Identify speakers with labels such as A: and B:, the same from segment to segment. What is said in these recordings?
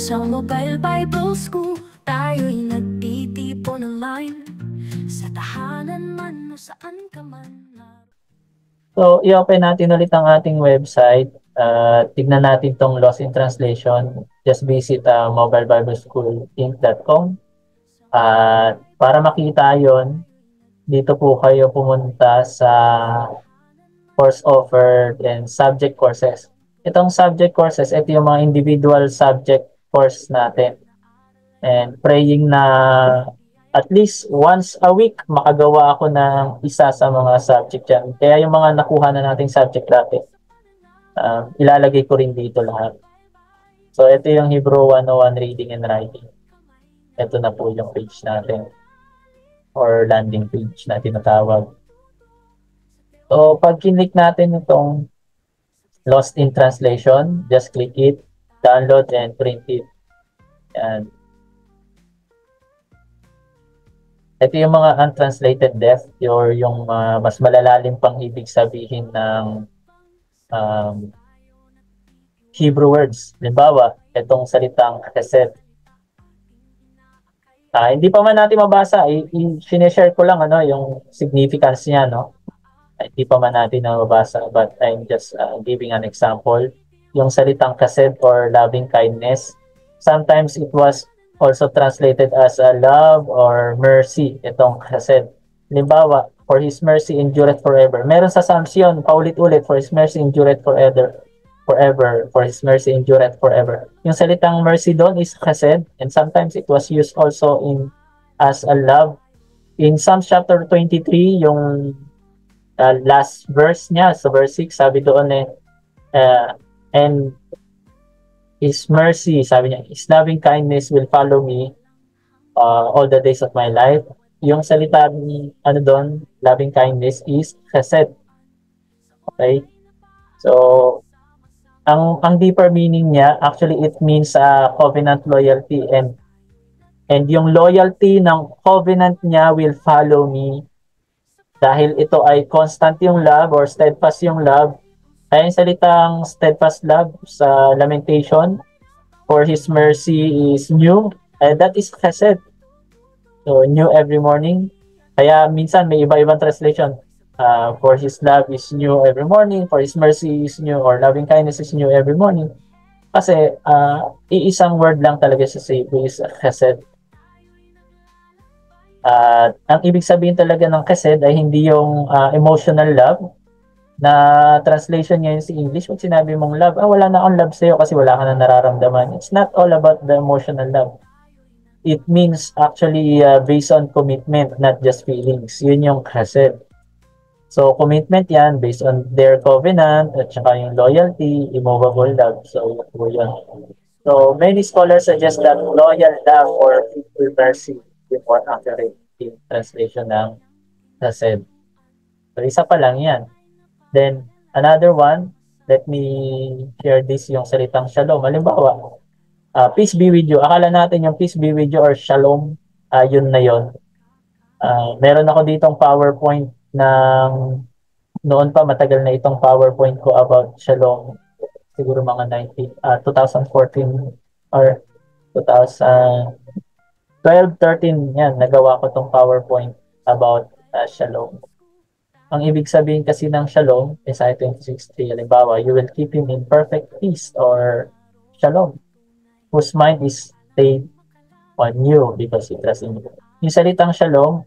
A: Sa Mobile Bible School, tayo'y nagtitipon online. Sa tahanan man o saan ka man.
B: So, i-open natin ulit ang ating website. Tignan natin tong Lost in Translation. Just visit mobilebibleschool.inc.com. Para makita yon, dito po kayo pumunta sa course offered and subject courses. Itong subject courses, ito yung mga individual subject course natin. And praying na at least once a week makagawa ako ng isa sa mga subject dyan. Kaya yung mga nakuha na nating subject dati, ilalagay ko rin dito lahat. So ito yung Hebrew 101 Reading and Writing. Ito na po yung page natin or landing page na tinatawag. So pag kinlik natin itong Lost in Translation, just click it, download and print it. Yan. Ito yung mga untranslated death or yung mas malalalim pang ibig sabihin ng Hebrew words. Halimbawa, itong salitang chesed. Hindi pa man natin mabasa, i-share ko lang yung significance niya, no? Hindi pa man natin mabasa, but I'm just giving an example. Yung salitang chesed or loving kindness, sometimes it was also translated as a love or mercy, itong chesed. Halimbawa, for His mercy endureth forever. Meron sa Psalms yun, paulit-ulit, for His mercy endureth forever. For His mercy endureth forever. Yung salitang mercy doon is chesed, and sometimes it was used also as a love. In Psalms chapter 23, yung last verse niya, sa verse 6, sabi doon and His mercy, sabi niya, His loving kindness will follow me all the days of my life. Yung salita ni, doon, loving kindness is chesed. Okay? So, ang deeper meaning niya, actually it means covenant loyalty and yung loyalty ng covenant niya will follow me dahil ito ay constant yung love or steadfast yung love. Kaya yung salitang steadfast love sa Lamentation, for His mercy is new, that is chesed. So, new every morning. Kaya minsan may iba-ibang translation. For His love is new every morning, for His mercy is new, or loving kindness is new every morning. Kasi iisang word lang talaga sa Hebrew is chesed. Ang ibig sabihin talaga ng chesed ay hindi yung emotional love, na translation ngayon sa English, pag sinabi mong love, wala na akong love sa'yo kasi wala ka na nararamdaman. It's not all about the emotional love. It means actually based on commitment, not just feelings. Yun yung chesed. So, commitment yan based on their covenant at saka yung loyalty, immovable love. So, yun. So, many scholars suggest that loyal love or faithful mercy is more accurate in translation ng chesed. So, isa pa lang yan. Then, another one, let me share this, yung salitang shalom. Halimbawa, peace be with you. Akala natin yung peace be with you or shalom, yun na yun. Meron ako ditong PowerPoint ng noon pa, matagal na itong PowerPoint ko about shalom. Siguro mga 2014 or 2012, 13, yan, nagawa ko itong PowerPoint about shalom. Ang ibig sabihin kasi ng shalom, Isaiah 26:3, halimbawa, you will keep him in perfect peace or shalom, whose mind is stayed on you because he trusts in you. Yung salitang shalom,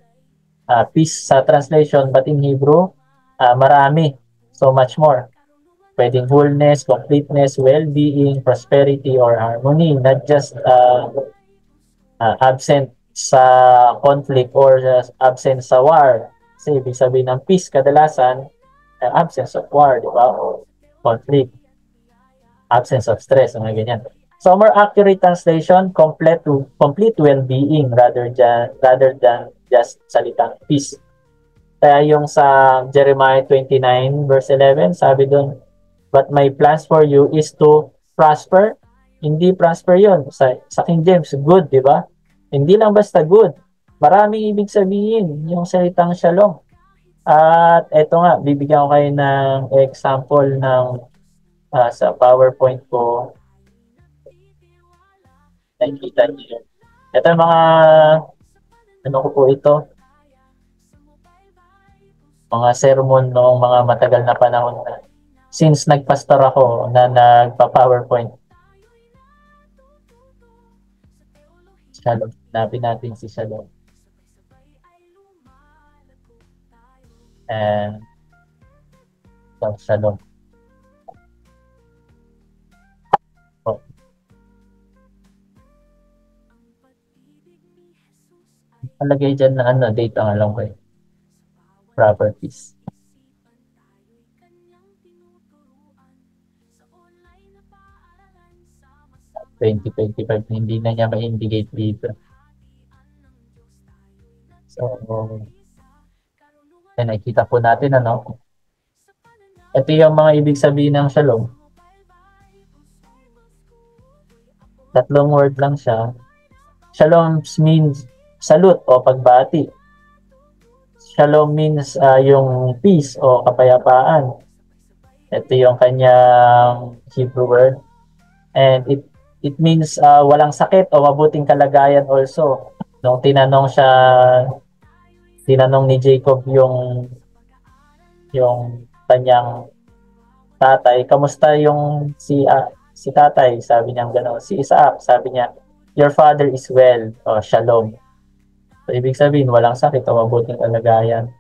B: peace sa translation, but in Hebrew, marami, so much more. Pwedeng wholeness, completeness, well-being, prosperity, or harmony, not just absent sa conflict or absent sa war. Kasi ibig sabihin ng peace kadalasan, absence of war, di ba? O conflict, absence of stress, mga ganyan. So, more accurate translation, complete well-being rather than just salitang peace. Kaya yung sa Jeremiah 29 verse 11, sabi doon, but my plans for you is to prosper. Hindi prosper yon sa King James, good, di ba? Hindi lang basta good. Maraming ibig sabihin yung salitang shalom. At eto nga, bibigyan ko kayo ng example ng sa PowerPoint ko. nakikita niyo yun. Ito yung mga, ano ko po ito, mga sermon noong mga matagal na panahon na. Since nagpastor ako na nagpa-PowerPoint. Shalom. Hanapin natin si Shalom. And Shalom. Oh. Palagay dyan na ano, date ang alam ko eh. Properties. (2025) hindi na niya ma-indicate dito. So, nakikita po natin ano. Ito yung mga ibig sabihin ng shalom. Tatlong word lang siya. Shalom means salute o pagbati. Shalom means yung peace o kapayapaan. Ito yung kanyang Hebrew word. And it means walang sakit o mabuting kalagayan also. Nung tinanong ni Jacob yung kanyang tatay, kamusta yung si tatay? Sabi niya gano'n. Si Isaac, sabi niya, your father is well. O, shalom. So, ibig sabihin, walang sakit o mabuting kalagayan.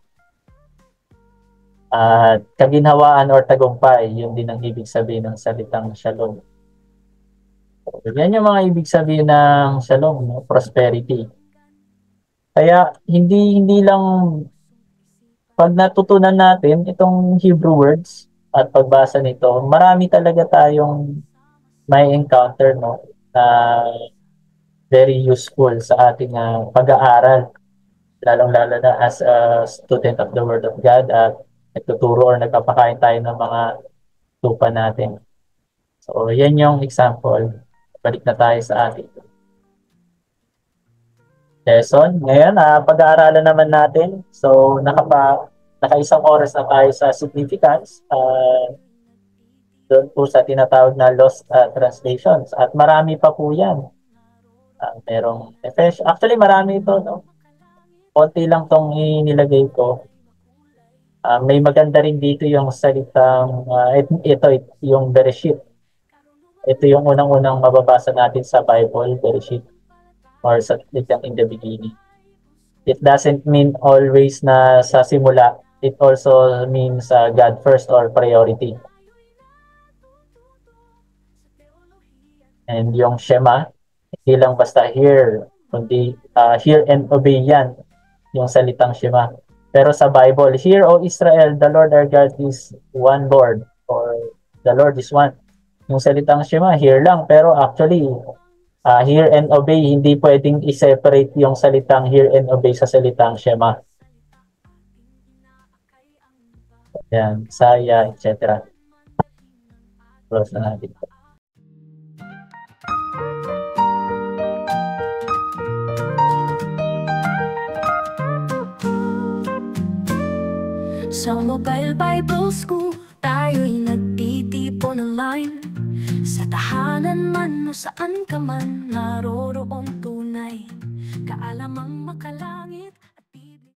B: At kaginhawaan or tagumpay, yun din ang ibig sabihin ng salitang shalom. So, yan yung mga ibig sabihin ng shalom, no? Prosperity. Kaya hindi lang pag natutunan natin itong Hebrew words at pagbasa nito, marami talaga tayong may encounter no na very useful sa ating pag-aaral, lalong-lalo na as a student of the Word of God at nagtuturo or nagpapakain tayo ng mga tupa natin. So, yan yung example. Balik na tayo sa ating lesson. Ngayon, pag-aaralan naman natin. So, naka-isang oras na tayo sa significance. Doon po sa tinatawag na lost translations. At marami pa po yan. Merong Efesians. Actually, marami ito. No? Konti lang itong inilagay ko. May maganda rin dito yung salitang, ito yung Bereshit. Ito yung unang-unang mababasa natin sa Bible, Bereshit. Or salitang in the beginning. It doesn't mean always na sa simula. It also means God first or priority. And yung Shema, hindi lang basta hear, kundi hear and obey yan, yung salitang Shema. Pero sa Bible, hear, O Israel, the Lord our God is one Lord, or the Lord is one. Yung salitang Shema, hear lang, pero actually, hear and obey, hindi pwedeng i-separate yung salitang hear and obey sa salitang Shema. Yan, Saya, etc. Close na natin.
A: Sa Mobile Bible School, tayo'y nagtitipon online. Sa tahanan man o saan ka man, naroroong tunay kaalamang makalangit.